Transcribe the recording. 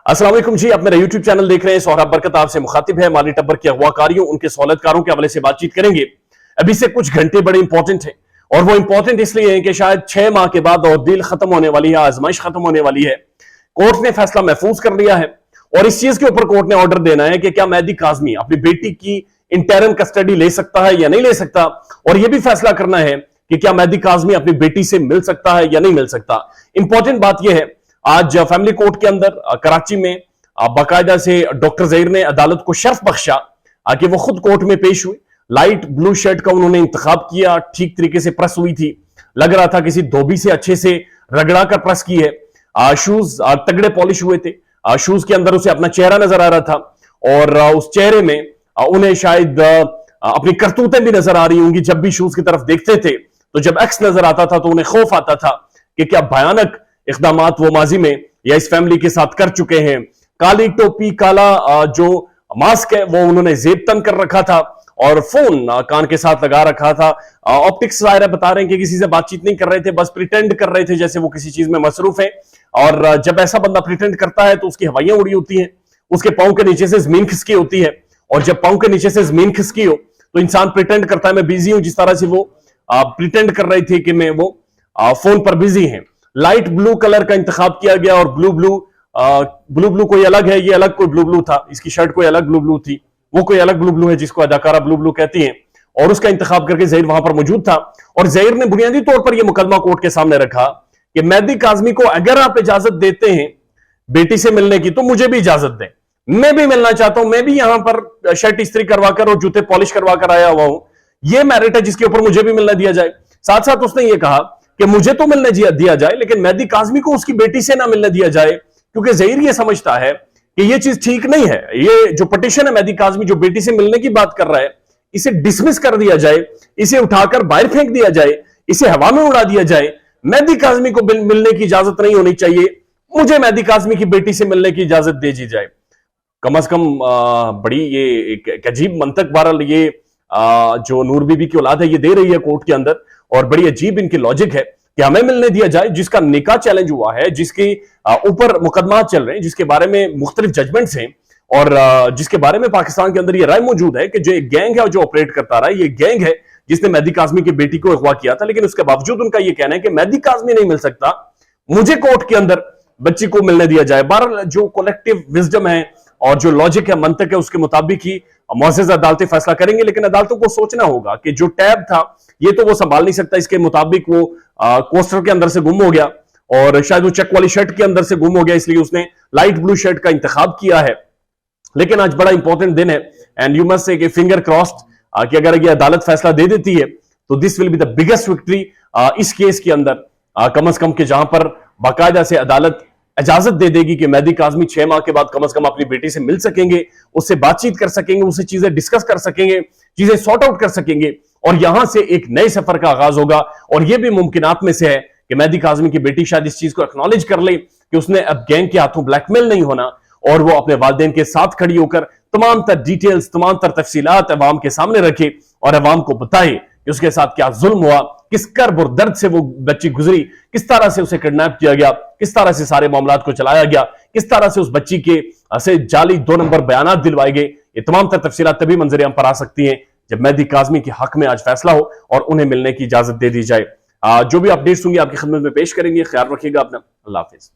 अस्सलाम वालेकुम जी, आप मेरा यूट्यूब चैनल देख रहे हैं। सोहराब बरकत आपसे मुखातिब है। माली टब्बर के अगवाकारियों, उनके सहूलतकारों के हवाले से बातचीत करेंगे। अभी से कुछ घंटे बड़े इंपॉर्टेंट हैं और वो इंपॉर्टेंट इसलिए है कि शायद 6 माह के बाद और दिल खत्म होने वाली है, आजमाइश खत्म होने वाली है। कोर्ट ने फैसला महफूज कर लिया है और इस चीज के ऊपर कोर्ट ने ऑर्डर देना है कि क्या मेहदी काज़मी अपनी बेटी की इंटरम कस्टडी ले सकता है या नहीं ले सकता, और यह भी फैसला करना है कि क्या मेहदी काज़मी अपनी बेटी से मिल सकता है या नहीं मिल सकता। इंपॉर्टेंट बात यह है, आज फैमिली कोर्ट के अंदर कराची में बाकायदा से डॉक्टर ज़हीर ने अदालत को शर्फ बख्शा कि वो खुद कोर्ट में पेश हुए। लाइट ब्लू शर्ट का उन्होंने इंतखाब किया, ठीक तरीके से प्रेस हुई थी, लग रहा था किसी धोबी से अच्छे से रगड़ा कर प्रेस की है। शूज तगड़े पॉलिश हुए थे, शूज के अंदर उसे अपना चेहरा नजर आ रहा था और उस चेहरे में उन्हें शायद अपनी करतूतें भी नजर आ रही होंगी। जब भी शूज की तरफ देखते थे तो जब एक्स नजर आता था तो उन्हें खौफ आता था कि क्या भयानक इक़दामात वो माजी में या इस फैमिली के साथ कर चुके हैं। काली टोपी, काला जो मास्क है वो उन्होंने जेब तन कर रखा था और फोन कान के साथ लगा रखा था। ऑप्टिक्स ज़ाहिर बता रहे हैं कि किसी से बातचीत नहीं कर रहे थे, बस प्रिटेंड कर रहे थे जैसे वो किसी चीज में मसरूफ है। और जब ऐसा बंदा प्रिटेंड करता है तो उसकी हवाइयां उड़ी होती हैं, उसके पांव के नीचे से जमीन खिसकी होती है, और जब पांव के नीचे से जमीन खिसकी हो तो इंसान प्रिटेंड करता है मैं बिजी हूं, जिस तरह से वो प्रिटेंड कर रही थी कि मैं वो फोन पर बिजी है। लाइट ब्लू कलर का इंतखाब किया गया और ब्लू ब्लू कोई अलग है, ये अलग कोई ब्लू था, इसकी शर्ट कोई अलग ब्लू थी, वो कोई अलग ब्लू है जिसको अदाकारा ब्लू कहती हैं, और उसका इंतखाब करके ज़हीर वहां पर मौजूद था। और ज़हीर ने बुनियादी तौर पर यह मुकदमा कोर्ट के सामने रखा कि मेहदी काज़मी को अगर आप इजाजत देते हैं बेटी से मिलने की तो मुझे भी इजाजत दें, मैं भी मिलना चाहता हूं, मैं भी यहां पर शर्ट इस्त्री करवाकर और जूते पॉलिश करवाकर आया हुआ हूं, यह मेरिट है जिसके ऊपर मुझे भी मिलना दिया जाए। साथ साथ उसने यह कहा कि मुझे तो मिलने दिया जाए लेकिन मेहदी काज़मी को उसकी बेटी से ना मिलने दिया जाए, क्योंकि ज़हीर ये समझता है कि ये चीज ठीक नहीं है। ये जो पिटीशन है मेहदी काज़मी जो बेटी से मिलने की बात कर रहा है, इसे डिसमिस कर दिया जाए, इसे उठाकर बाहर फेंक दिया जाए, इसे हवा में उड़ा दिया जाए। मेहदी काज़मी को मिलने की इजाजत नहीं होनी चाहिए, मुझे मेहदी काज़मी की बेटी से मिलने की इजाजत दे दी जाए। कम अज कम बड़ी ये एक अजीब मंतक बहरहाल ये जो नूर बीबी की औलाद है ये दे रही है कोर्ट के अंदर, और बड़ी अजीब इनकी लॉजिक है कि हमें मिलने दिया जाए जिसका निकाह चैलेंज हुआ है, जिसके ऊपर मुकदमा चल रहे हैं, जिसके बारे में मुख्तलिफ जजमेंट्स हैं, और जिसके बारे में पाकिस्तान के अंदर यह राय मौजूद है कि जो एक गैंग है जो ऑपरेट करता रहा है, ये गैंग है जिसने मेहदी काज़मी की बेटी को अगवा किया था। लेकिन उसके बावजूद उनका यह कहना है कि मेहदी काज़मी नहीं मिल सकता, मुझे कोर्ट के अंदर बच्ची को मिलने दिया जाए। बहरहाल जो कलेक्टिव विजडम है और जो लॉजिक है, मंतक है, उसके मुताबिक ही मुअज़्ज़ज़ अदालतें फैसला करेंगे। लेकिन अदालतों को सोचना होगा कि जो टैब था ये तो वो संभाल नहीं सकता, इसके मुताबिक वो कोस्टर के अंदर से गुम हो गया और शायद वो चेक वाली शर्ट के अंदर से गुम हो गया, इसलिए उसने लाइट ब्लू शर्ट का इंतखाब किया है। लेकिन आज बड़ा इंपॉर्टेंट दिन है एंड यू मस्ट से कि फिंगर क्रॉस्ड कि अगर ये अदालत फैसला दे देती है तो this will be the biggest victory इस केस के अंदर, कम अज कम के जहां पर बाकायदा से अदालत इजाजत दे देगी कि मेहदी काज़मी 6 माह के बाद कम से कम अपनी बेटी से मिल सकेंगे, उससे बातचीत कर सकेंगे, उससे चीजें डिस्कस कर सकेंगे, चीजें सॉर्ट आउट कर सकेंगे, और यहां से एक नए सफर का आगाज होगा। और यह भी मुमकिनात में से है कि मेहदी काज़मी की बेटी शायद इस चीज को एक्नॉलेज कर ले कि उसने अब गैंग के हाथों ब्लैकमेल नहीं होना, और वो अपने वालिदैन के साथ खड़ी होकर तमाम तर डिटेल्स, तमाम तर तफसीलात अवाम के सामने रखे और अवाम को बताए कि उसके साथ क्या जुल्म हुआ, किस कर्ब और दर्द से वो बच्ची गुजरी, किस तरह से उसे किडनैप किया गया, किस तरह से सारे मामलात को चलाया गया, किस तरह से उस बच्ची के से जाली 2 नंबर बयानात दिलवाए गए। ये तमाम तर तफसीलात तभी मंजर आम पर आ सकती हैं जब मेहदी काज़मी के हक में आज फैसला हो और उन्हें मिलने की इजाजत दे दी जाए। जो भी अपडेट्स होंगी आपकी खिदमत में पेश करेंगे। ख्याल रखिएगा अपना। अल्लाह हाफिज।